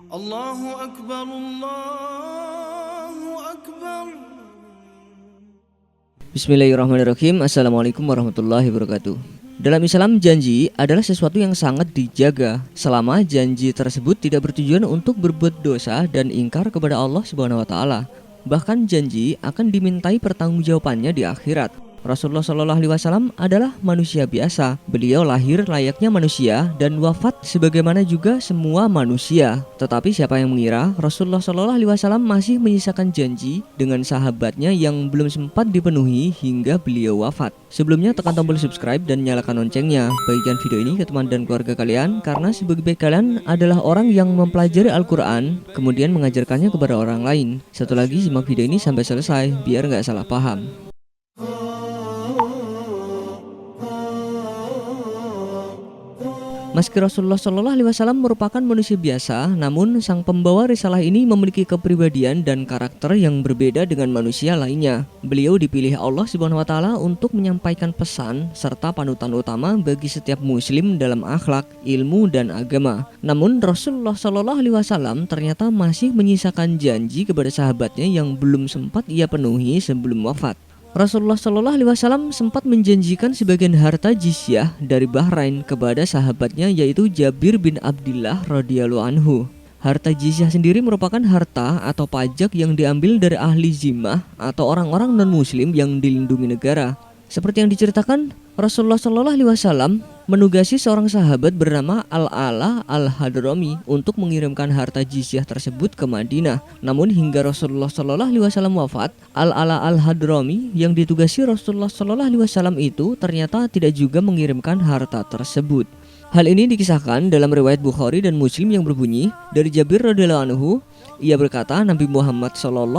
Allahu Akbar, Allahu Akbar. Bismillahirrahmanirrahim. Assalamualaikum warahmatullahi wabarakatuh. Dalam Islam, janji adalah sesuatu yang sangat dijaga selama janji tersebut tidak bertujuan untuk berbuat dosa dan ingkar kepada Allah Subhanahu wa taala. Bahkan janji akan dimintai pertanggungjawabannya di akhirat. Rasulullah SAW adalah manusia biasa. Beliau lahir layaknya manusia dan wafat sebagaimana juga semua manusia. Tetapi siapa yang mengira Rasulullah SAW masih menyisakan janji dengan sahabatnya yang belum sempat dipenuhi hingga beliau wafat. Sebelumnya tekan tombol subscribe dan nyalakan loncengnya. Bagikan video ini ke teman dan keluarga kalian, karena sebagai kalian adalah orang yang mempelajari Al-Quran kemudian mengajarkannya kepada orang lain. Satu lagi, simak video ini sampai selesai biar nggak salah paham. Meski Rasulullah SAW merupakan manusia biasa, namun sang pembawa risalah ini memiliki kepribadian dan karakter yang berbeda dengan manusia lainnya. Beliau dipilih Allah Subhanahu wa taala untuk menyampaikan pesan serta panutan utama bagi setiap muslim dalam akhlak, ilmu, dan agama. Namun Rasulullah SAW ternyata masih menyisakan janji kepada sahabatnya yang belum sempat ia penuhi sebelum wafat. Rasulullah SAW sempat menjanjikan sebagian harta jizyah dari Bahrain kepada sahabatnya, yaitu Jabir bin Abdullah radhiyallahu anhu. Harta jizyah sendiri merupakan harta atau pajak yang diambil dari ahli zimmah atau orang-orang non-muslim yang dilindungi negara. Seperti yang diceritakan, Rasulullah SAW menugasi seorang sahabat bernama Al-Ala Al-Hadrami untuk mengirimkan harta jizyah tersebut ke Madinah. Namun hingga Rasulullah SAW wafat, Al-Ala Al-Hadrami yang ditugasi Rasulullah SAW itu ternyata tidak juga mengirimkan harta tersebut. Hal ini dikisahkan dalam riwayat Bukhari dan Muslim yang berbunyi dari Jabir radhiyallahu anhu. Ia berkata, Nabi Muhammad SAW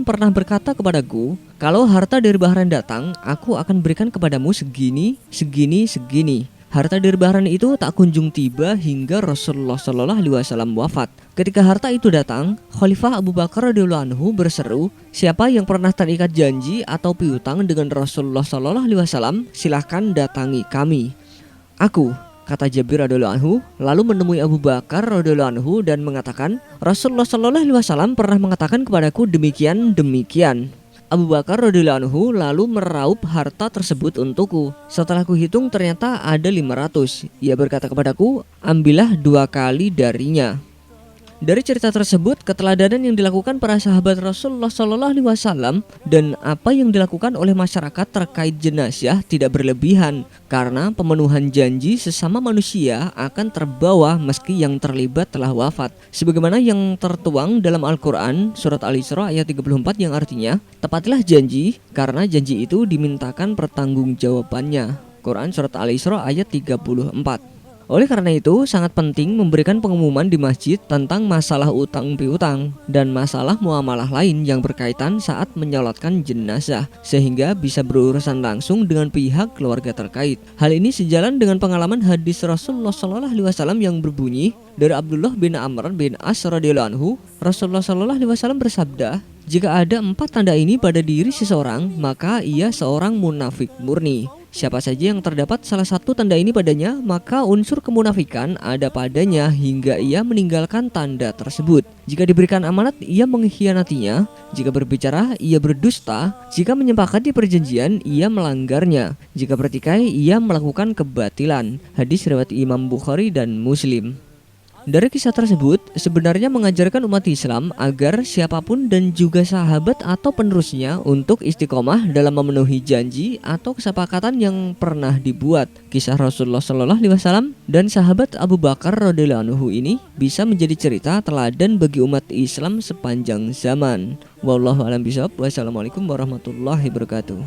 pernah berkata kepadaku, kalau harta dari Bahrain datang, aku akan berikan kepadamu segini, segini, segini. Harta dari Bahrain itu tak kunjung tiba hingga Rasulullah SAW wafat. Ketika harta itu datang, Khalifah Abu Bakar radhiyallahu anhu berseru, siapa yang pernah terikat janji atau piutang dengan Rasulullah SAW, silahkan datangi kami. Aku, kata Jabir radhiyallahu anhu, lalu menemui Abu Bakar radhiyallahu anhu dan mengatakan, Rasulullah SAW pernah mengatakan kepadaku demikian. Abu Bakar radhiyallahu anhu lalu meraup harta tersebut untukku. Setelah kuhitung ternyata ada 500. Ia berkata kepadaku, ambillah 2 kali darinya. Dari cerita tersebut, keteladanan yang dilakukan para sahabat Rasulullah SAW dan apa yang dilakukan oleh masyarakat terkait jenazah tidak berlebihan, karena pemenuhan janji sesama manusia akan terbawa meski yang terlibat telah wafat. Sebagaimana yang tertuang dalam Al-Quran surat Al-Isra ayat 34 yang artinya, tepatilah janji karena janji itu dimintakan pertanggungjawabannya. Quran surat Al-Isra ayat 34. Oleh karena itu, sangat penting memberikan pengumuman di masjid tentang masalah utang piutang dan masalah muamalah lain yang berkaitan saat menyolatkan jenazah, sehingga bisa berurusan langsung dengan pihak keluarga terkait. Hal ini sejalan dengan pengalaman hadis Rasulullah SAW yang berbunyi dari Abdullah bin Amr bin As radhiyallahu anhu. Rasulullah SAW bersabda, jika ada 4 tanda ini pada diri seseorang, maka ia seorang munafik murni. Siapa saja yang terdapat salah satu tanda ini padanya, maka unsur kemunafikan ada padanya hingga ia meninggalkan tanda tersebut. Jika diberikan amanat, ia mengkhianatinya. Jika berbicara, ia berdusta. Jika menyepakati perjanjian, ia melanggarnya. Jika bertikai, ia melakukan kebatilan. Hadis riwayat Imam Bukhari dan Muslim. Dari kisah tersebut sebenarnya mengajarkan umat Islam agar siapapun dan juga sahabat atau penerusnya untuk istiqomah dalam memenuhi janji atau kesepakatan yang pernah dibuat. Kisah Rasulullah SAW dan sahabat Abu Bakar radhiyallahu anhu ini bisa menjadi cerita teladan bagi umat Islam sepanjang zaman. Wallahu a'lam bishawab. Wassalamualaikum warahmatullahi wabarakatuh.